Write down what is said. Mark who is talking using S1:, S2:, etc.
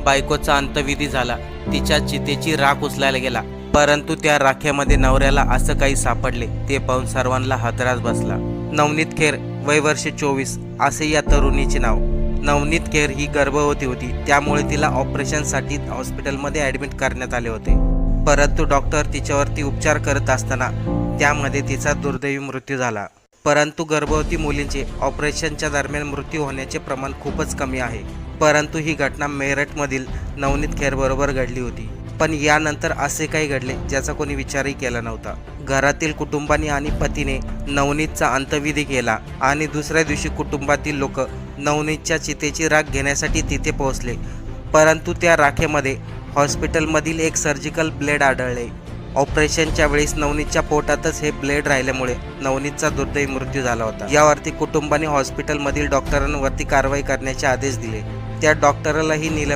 S1: बायकोचा अंत्यविधी झाला. तिच्या चितेची राख उचलायला गेला, परंतु त्या राखेमध्ये नवऱ्याला असं काही सापडले. ते पाहून सर्वांना हादराच बसला. नवनीत खेर, वय वर्ष 24 असे या तरुणीचे नाव. नवनीत खेर ही गर्भवती होती, त्यामुळे तिला ऑपरेशनसाठी हॉस्पिटलमध्ये ॲडमिट करण्यात आले होते. परंतु डॉक्टर तिच्यावरती उपचार करत असताना त्यामध्ये तिचा दुर्दैवी मृत्यू झाला. परंतु गर्भवती मुलींचे ऑपरेशनच्या दरम्यान मृत्यू होण्याचे प्रमाण खूपच कमी आहे. परंतु ही घटना मेरठमधील नवनीत खेरबरोबर घडली होती. पण यानंतर असे काही घडले ज्याचा कोणी विचारही केला नव्हता. घरातील कुटुंबाने आणि पतीने नवनीतचा अंत्यविधी केला आणि दुसऱ्या दिवशी कुटुंबातील लोक नवनीतच्या चितेची राख घेण्यासाठी तिथे पोहोचले. परंतु त्या राखेमध्ये हॉस्पिटलमधील एक सर्जिकल ब्लेड आढळले. ऑपरेशनच्या वेळेस नवनीतच्या पोटातच हे ब्लेड राहिल्यामुळे नवनीतचा दुर्दैवी मृत्यू झाला होता. यावरती कुटुंबाने हॉस्पिटलमधील डॉक्टरांवरती कारवाई करण्याचे आदेश दिले. त्या डॉक्टरलाही निलंबित